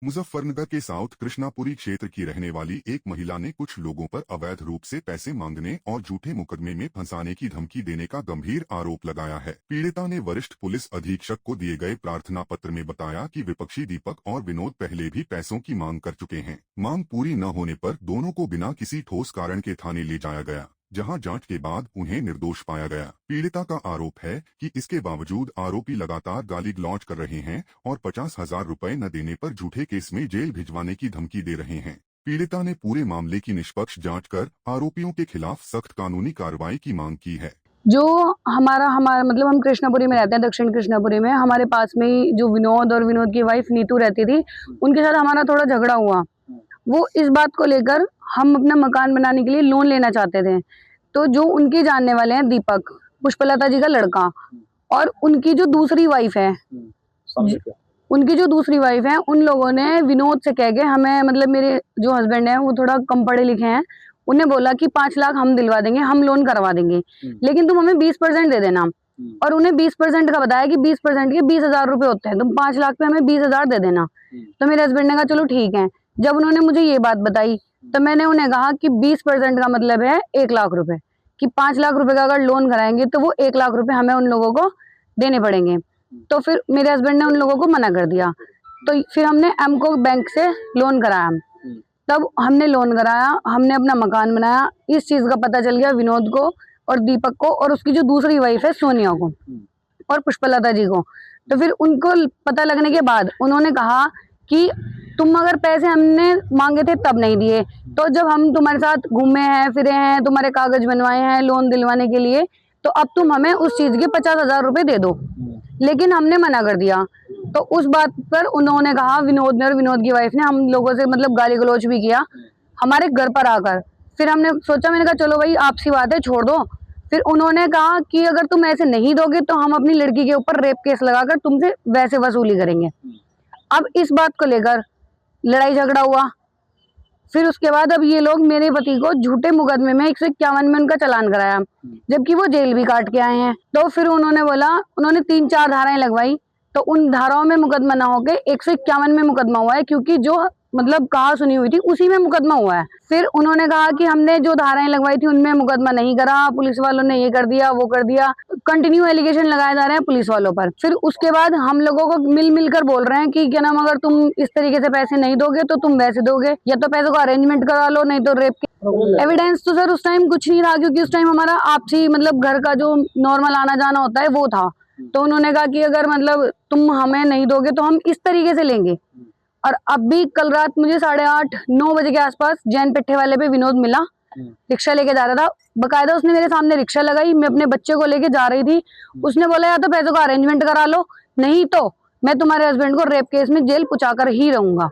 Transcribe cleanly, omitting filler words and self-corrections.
मुजफ्फरनगर के साउथ कृष्णापुरी क्षेत्र की रहने वाली एक महिला ने कुछ लोगों पर अवैध रूप से पैसे मांगने और झूठे मुकदमे में फंसाने की धमकी देने का गंभीर आरोप लगाया है। पीड़िता ने वरिष्ठ पुलिस अधीक्षक को दिए गए प्रार्थना पत्र में बताया कि विपक्षी दीपक और विनोद पहले भी पैसों की मांग कर चुके हैं। मांग पूरी न होने पर दोनों को बिना किसी ठोस कारण के थाने ले जाया गया, जहां जांच के बाद उन्हें निर्दोष पाया गया। पीड़िता का आरोप है कि इसके बावजूद आरोपी लगातार गाली गलौज कर रहे हैं और 50,000 रुपए न देने पर झूठे केस में जेल भिजवाने की धमकी दे रहे हैं। पीड़िता ने पूरे मामले की निष्पक्ष जांच कर आरोपियों के खिलाफ सख्त कानूनी कार्रवाई की मांग की है। जो हमारा मतलब हम कृष्णापुरी में रहते हैं, दक्षिण कृष्णापुरी में। हमारे पास में ही जो विनोद और विनोद की वाइफ नीतू रहती थी, उनके साथ हमारा थोड़ा झगड़ा हुआ। वो इस बात को लेकर हम अपना मकान बनाने के लिए लोन लेना चाहते थे। तो जो उनके जानने वाले हैं दीपक, पुष्पलता जी का लड़का, और उनकी जो दूसरी वाइफ है, उन लोगों ने विनोद से कह के हमें, मतलब मेरे जो हस्बैंड है वो थोड़ा कम पढ़े लिखे हैं, उन्हें बोला कि 5 लाख हम दिलवा देंगे, हम लोन करवा देंगे, लेकिन तुम हमें 20% दे देना। और उन्हें 20% का बताया कि 20% के 20,000 रुपए होते हैं, तुम 5 लाख पे हमें 20,000 दे देना। तो मेरे हस्बैंड ने कहा चलो ठीक है। जब उन्होंने मुझे ये बात बताई तो मैंने उन्हें कहा कि 20% का मतलब है 1 लाख रुपए, कि 5 लाख रुपए का अगर लोन कराएंगे तो वो 1 लाख रुपए हमें उन लोगों को देने पड़ेंगे। तो फिर मेरे हस्बैंड ने उन लोगों को मना कर दिया। तो फिर हमने एमको बैंक से लोन कराया। तब हमने लोन कराया, हमने अपना मकान बनाया। इस चीज का पता चल गया विनोद को और दीपक को और उसकी जो दूसरी वाइफ है सोनिया को और पुष्पलता जी को। तो फिर उनको पता लगने के बाद उन्होंने कहा कि तुम अगर पैसे हमने मांगे थे तब नहीं दिए, तो जब हम तुम्हारे साथ घूमे हैं, फिरे हैं, तुम्हारे कागज बनवाए हैं लोन दिलवाने के लिए, तो अब तुम हमें उस चीज के 50,000 रुपए दे दो। लेकिन हमने मना कर दिया। तो उस बात पर उन्होंने कहा, विनोद ने और विनोद की वाइफ ने हम लोगों से मतलब गाली गलौज भी किया हमारे घर पर आकर। फिर हमने सोचा, मैंने कहा चलो भाई आपसी बात है, छोड़ दो। फिर उन्होंने कहा कि अगर तुम ऐसे नहीं दोगे तो हम अपनी लड़की के ऊपर रेप केस लगाकर तुमसे वैसे वसूली करेंगे। अब इस बात को लेकर लड़ाई झगड़ा हुआ। फिर उसके बाद अब ये लोग मेरे पति को झूठे मुकदमे में 151 में उनका चालान कराया, जबकि वो जेल भी काट के आए हैं। तो फिर उन्होंने बोला, उन्होंने 3-4 धाराएं लगवाई, तो उन धाराओं में मुकदमा ना होके 151 में मुकदमा हुआ है, क्योंकि जो मतलब कहा सुनी हुई थी उसी में मुकदमा हुआ है। फिर उन्होंने कहा कि हमने जो धाराएं लगवाई थी उनमें मुकदमा नहीं करा, पुलिस वालों ने ये कर दिया वो कर दिया। कंटिन्यू एलिगेशन लगाए जा रहे हैं पुलिस वालों पर। फिर उसके बाद हम लोगों को मिल कर बोल रहे हैं कि क्या नाम, अगर तुम इस तरीके से पैसे नहीं दोगे तो तुम वैसे दोगे, या तो पैसों का अरेंजमेंट करा लो, नहीं तो रेप के। एविडेंस तो सर उस टाइम कुछ नहीं रहा, क्योंकि उस टाइम हमारा आपसी मतलब घर का जो नॉर्मल आना जाना होता है वो था। तो उन्होंने कहा कि अगर मतलब तुम हमें नहीं दोगे तो हम इस तरीके से लेंगे। और अब भी कल रात मुझे 8:30-9 बजे के आसपास जैन पेट्टे वाले पे विनोद मिला, रिक्शा लेके जा रहा था। बकायदा उसने मेरे सामने रिक्शा लगाई, मैं अपने बच्चे को लेके जा रही थी। उसने बोला या तो पैसों का अरेंजमेंट करा लो, नहीं तो मैं तुम्हारे हस्बैंड को रेप केस में जेल पहुंचा कर ही रहूंगा।